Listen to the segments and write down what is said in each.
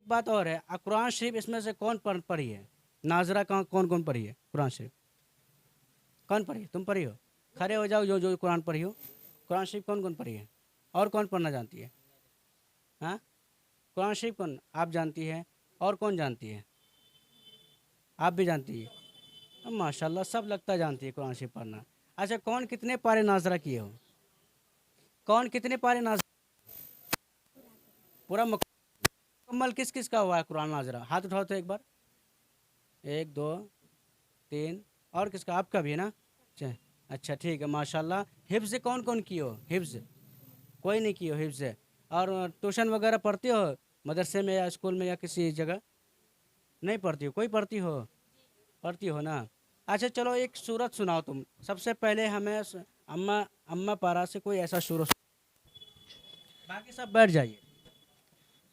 बात और है, कुरान शरीफ इसमें से कौन पढ़ी है? नाजरा कौन कौन पढ़ी है कुरान शरीफ? कौन पढ़ी है? तुम पढ़ी हो? खड़े हो जाओ जो जो कुरान पढ़ी हो। कुरान शरीफ कौन कौन पढ़ी है? और कौन पढ़ना जानती है? हाँ, कुरान शरीफ कौन आप जानती है? और कौन जानती है? आप भी जानती है? माशाल्लाह, सब लगता जानती है कुरान शरीफ पढ़ना। अच्छा, कौन कितने पारे नाजरा किए हो? कौन कितने पारे नाजरा? पूरा मुकम्मल किस किस का हुआ है कुरान नाजरा? हाथ उठाओ तो एक बार। एक, दो, तीन। और किसका? आपका भी है ना? अच्छा ठीक है, माशाल्लाह। हिफ्ज़ कौन कौन किए हो? हिफ्ज़ कोई नहीं किए हो हिफ्ज़? और ट्यूशन वगैरह पढ़ती हो मदरसे में या स्कूल में या किसी जगह? नहीं पढ़ती हो? कोई पढ़ती हो? पढ़ती हो ना? अच्छा चलो, एक सूरत सुनाओ तुम। सबसे पहले हमें अम्मा अम्मा पारा से कोई ऐसा सूरत, बाकी सब बैठ जाइए।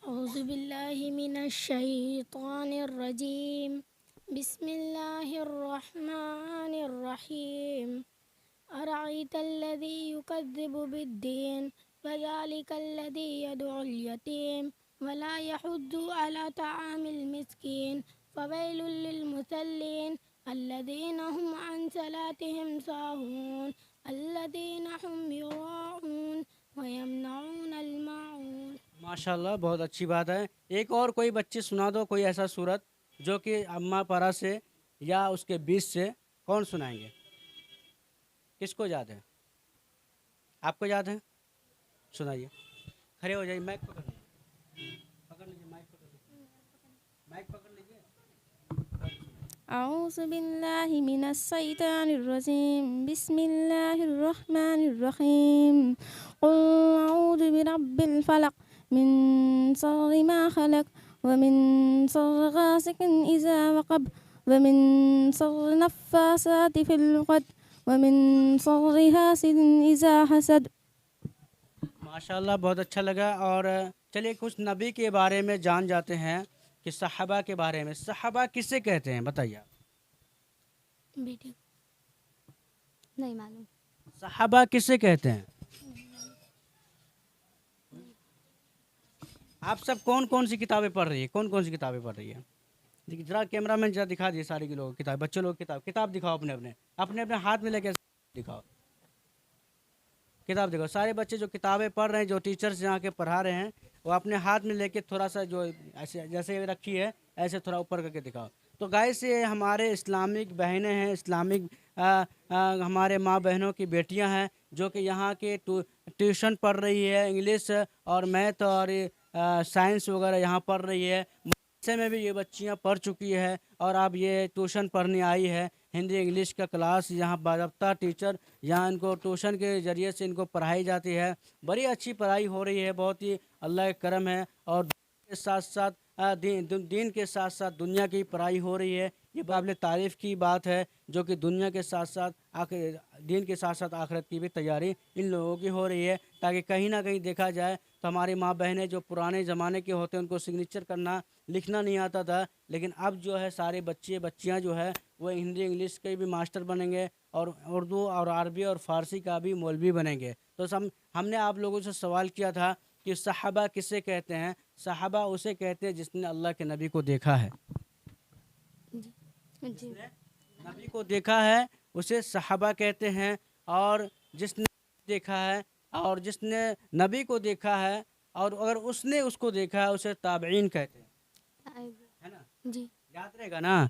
औज़ुबिल्लाहि मिनश्शैतानिर्रजीम बिस्मिल्लाहिर्रहमानिर्रहीम अरअयतल्लज़ी युकज़्ज़िबु बिद्दीन फ़ज़ालिकल्लज़ी यदउल यतीम वला यहुद्दु अला तआमिल मिस्कीन फ़वैलुल लिलमुसल्लीन الذين هم عن صلاتهم ساهون الذين هم يراءون ويمنعون الماعون. माशाल्लाह, बहुत अच्छी बात है। एक और कोई बच्चे सुना दो कोई ऐसा सूरत जो कि अम्मा पारा से या उसके बीच से। कौन सुनाएंगे? किसको याद है? आपको याद है? सुनाइए। खड़े हो जाइए, माइक पकड़ लीजिए। पकड़ लीजिए, माइक पकड़ लीजिए। माइक पकड़ लीजिए। أعوذ بالله من الشيطان الرجيم بسم الله الرحمن الرحيم قل أعوذ برب الفلق من شر ما خلق ومن شر غاسق إذا وقب ومن شر النفاثات في العقد ومن شر حاسد إذا حسد. माशाल्लाह, बहुत अच्छा लगा। और चलिए कुछ नबी के बारे में जान जाते हैं कि सहाबा के बारे में। सहाबा किसे कहते हैं बताइए आप? बेटे नहीं मालूम. सहाबा किसे कहते हैं? आप सब कौन कौन सी किताबें पढ़ रही है? कौन कौन सी किताबें पढ़ रही है? देखिए जरा कैमरा मैन, जरा दिखा दिए सारे के लोग किताब, बच्चे लोग किताब दिखाओ, अपने अपने अपने अपने हाथ में लेके दिखाओ। किताब देखो, सारे बच्चे जो किताबें पढ़ रहे हैं, जो टीचर्स यहाँ के पढ़ा रहे हैं, वो अपने हाथ में लेके थोड़ा सा जो ऐसे जैसे रखी है ऐसे थोड़ा ऊपर करके दिखाओ। तो गाइस, ये हमारे इस्लामिक बहनें हैं, इस्लामिक हमारे माँ बहनों की बेटियां हैं जो कि यहाँ के ट्यूशन पढ़ रही है, इंग्लिश और मैथ और साइंस वगैरह यहाँ पढ़ रही है। मदरसे में भी ये बच्चियाँ पढ़ चुकी है और अब ये ट्यूशन पढ़ने आई है। हिंदी इंग्लिश का क्लास यहाँ बाज़ाब्ता टीचर यहाँ इनको ट्यूशन के ज़रिए से इनको पढ़ाई जाती है। बड़ी अच्छी पढ़ाई हो रही है, बहुत ही अल्लाह का करम है। और के साथ साथ दीन के साथ साथ दुनिया की पढ़ाई हो रही है। ये काबिल तारीफ़ की बात है जो कि दुनिया के साथ साथ आखिर दीन के साथ साथ आखिरत की भी तैयारी इन लोगों की हो रही है, ताकि कहीं ना कहीं देखा जाए तो हमारी माँ बहनें जो पुराने ज़माने के होते हैं उनको सिग्नेचर करना लिखना नहीं आता था, लेकिन अब जो है सारे बच्चे बच्चियाँ जो है वो हिंदी इंग्लिश के भी मास्टर बनेंगे और उर्दू और अरबी और फ़ारसी का भी मौलवी बनेंगे। तो हमने आप लोगों से सवाल किया था कि सहाबा किसे कहते हैं? सहाबा उसे कहते हैं जिसने अल्लाह के नबी को देखा है। जिसने नबी को देखा है उसे सहाबा कहते हैं। और जिसने देखा है और जिसने नबी को देखा है और अगर उसने उसको देखा है उसे ताबईन कहते हैं, है ना? जी याद रहेगा ना?